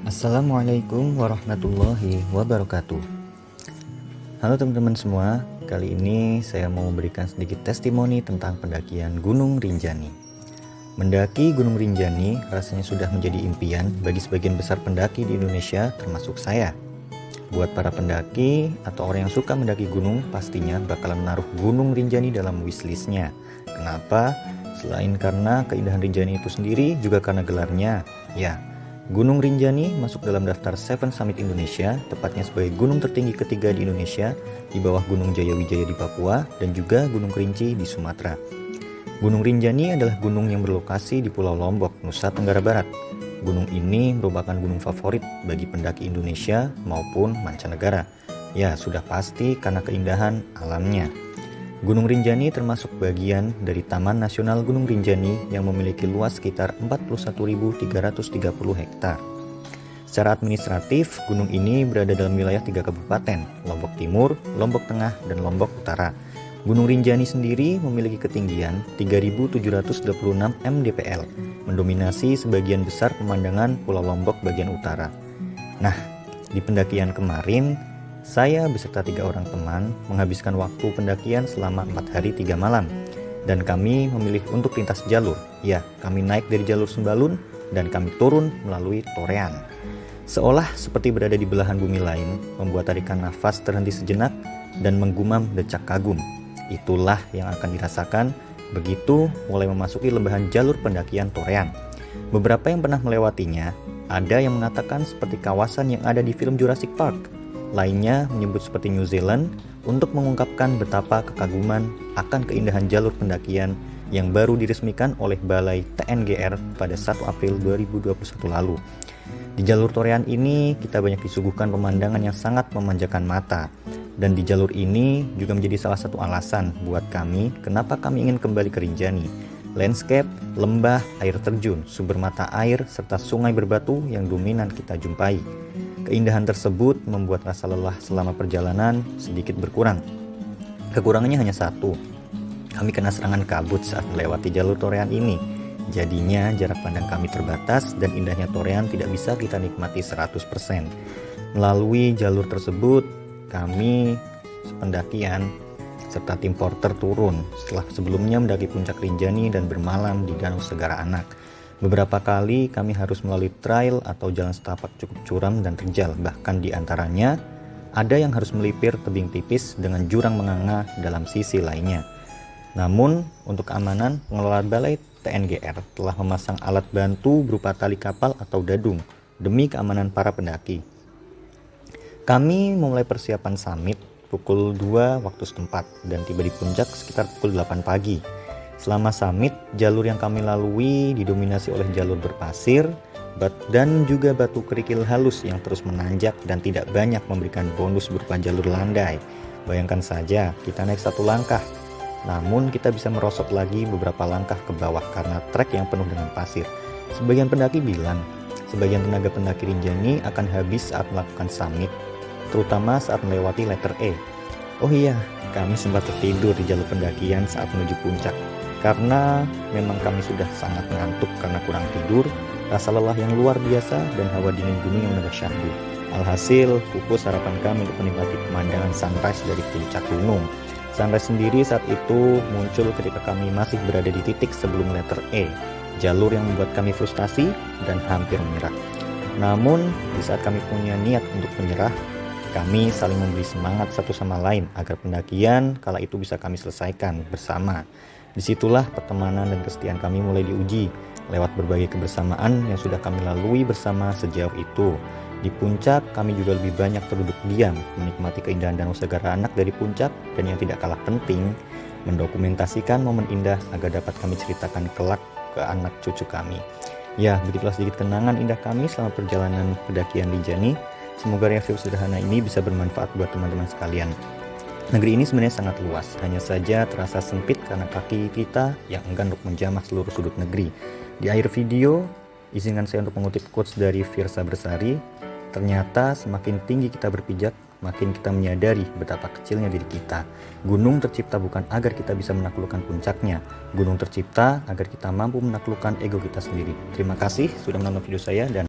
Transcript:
Assalamualaikum warahmatullahi wabarakatuh. Halo teman-teman semua, kali ini saya mau memberikan sedikit testimoni tentang pendakian Gunung Rinjani. Mendaki Gunung Rinjani rasanya sudah menjadi impian bagi sebagian besar pendaki di Indonesia, termasuk saya. Buat para pendaki atau orang yang suka mendaki gunung, pastinya bakalan menaruh Gunung Rinjani dalam wishlistnya. Kenapa? Selain karena keindahan Rinjani itu sendiri, juga karena gelarnya. Ya, Gunung Rinjani masuk dalam daftar Seven Summit Indonesia, tepatnya sebagai gunung tertinggi ketiga di Indonesia, di bawah Gunung Jayawijaya di Papua dan juga Gunung Kerinci di Sumatera. Gunung Rinjani adalah gunung yang berlokasi di Pulau Lombok, Nusa Tenggara Barat. Gunung ini merupakan gunung favorit bagi pendaki Indonesia maupun mancanegara. Ya, sudah pasti karena keindahan alamnya. Gunung Rinjani termasuk bagian dari Taman Nasional Gunung Rinjani yang memiliki luas sekitar 41.330 hektar. Secara administratif, gunung ini berada dalam wilayah 3 kabupaten, Lombok Timur, Lombok Tengah, dan Lombok Utara. Gunung Rinjani sendiri memiliki ketinggian 3.726 mdpl, mendominasi sebagian besar pemandangan Pulau Lombok bagian utara. Nah, di pendakian kemarin, saya beserta 3 orang teman menghabiskan waktu pendakian selama 4 hari 3 malam. Dan kami memilih untuk lintas jalur. Ya, kami naik dari jalur Sembalun dan kami turun melalui Torean. Seolah seperti berada di belahan bumi lain, membuat tarikan nafas terhenti sejenak dan menggumam decak kagum. Itulah yang akan dirasakan begitu mulai memasuki lembahan jalur pendakian Torean. Beberapa yang pernah melewatinya, ada yang mengatakan seperti kawasan yang ada di film Jurassic Park. Lainnya menyebut seperti New Zealand untuk mengungkapkan betapa kekaguman akan keindahan jalur pendakian yang baru diresmikan oleh Balai TNGR pada 1 April 2021 lalu. Di jalur Torean ini kita banyak disuguhkan pemandangan yang sangat memanjakan mata. Dan di jalur ini juga menjadi salah satu alasan buat kami kenapa kami ingin kembali ke Rinjani. Landscape, lembah, air terjun, sumber mata air, serta sungai berbatu yang dominan kita jumpai. Keindahan tersebut membuat rasa lelah selama perjalanan sedikit berkurang. Kekurangannya hanya satu, kami kena serangan kabut saat melewati jalur Torean ini. Jadinya jarak pandang kami terbatas dan indahnya Torean tidak bisa kita nikmati 100%. Melalui jalur tersebut, kami sependakian serta tim porter turun setelah sebelumnya mendaki puncak Rinjani dan bermalam di Danau Segara Anak. Beberapa kali kami harus melalui trail atau jalan setapak cukup curam dan terjal, bahkan di antaranya ada yang harus melipir tebing tipis dengan jurang menganga dalam sisi lainnya. Namun, untuk keamanan, pengelola Balai TNGR telah memasang alat bantu berupa tali kapal atau dadung demi keamanan para pendaki. Kami memulai persiapan summit pukul 2 waktu setempat dan tiba di puncak sekitar pukul 8 pagi. Selama summit, jalur yang kami lalui didominasi oleh jalur berpasir dan juga batu kerikil halus yang terus menanjak dan tidak banyak memberikan bonus berupa jalur landai. Bayangkan saja, kita naik 1 langkah, namun kita bisa merosot lagi beberapa langkah ke bawah karena trek yang penuh dengan pasir. Sebagian pendaki bilang, sebagian tenaga pendaki Rinjani akan habis saat melakukan summit, terutama saat melewati letter E. Oh iya, kami sempat tertidur di jalur pendakian saat menuju puncak. Karena memang kami sudah sangat ngantuk karena kurang tidur, rasa lelah yang luar biasa, dan hawa dingin gunung yang mendasyatkan. Alhasil, pupus harapan kami untuk menikmati pemandangan sunrise dari puncak gunung. Sunrise sendiri saat itu muncul ketika kami masih berada di titik sebelum letter E, jalur yang membuat kami frustasi dan hampir menyerah. Namun, di saat kami punya niat untuk menyerah, kami saling memberi semangat satu sama lain agar pendakian kala itu bisa kami selesaikan bersama. Disitulah pertemanan dan kesetiaan kami mulai diuji lewat berbagai kebersamaan yang sudah kami lalui bersama sejauh itu. Di puncak kami juga lebih banyak terduduk diam menikmati keindahan Danau Segara Anak dari puncak, dan yang tidak kalah penting, mendokumentasikan momen indah agar dapat kami ceritakan kelak ke anak cucu kami. Ya, begitulah sedikit kenangan indah kami selama perjalanan pendakian Rinjani. Semoga review sederhana ini bisa bermanfaat buat teman-teman sekalian. Negeri ini sebenarnya sangat luas, hanya saja terasa sempit karena kaki kita yang enggan untuk menjamah seluruh sudut negeri. Di akhir video, izinkan saya untuk mengutip quotes dari Fiersa Bersari, ternyata semakin tinggi kita berpijak, makin kita menyadari betapa kecilnya diri kita. Gunung tercipta bukan agar kita bisa menaklukkan puncaknya, gunung tercipta agar kita mampu menaklukkan ego kita sendiri. Terima kasih sudah menonton video saya dan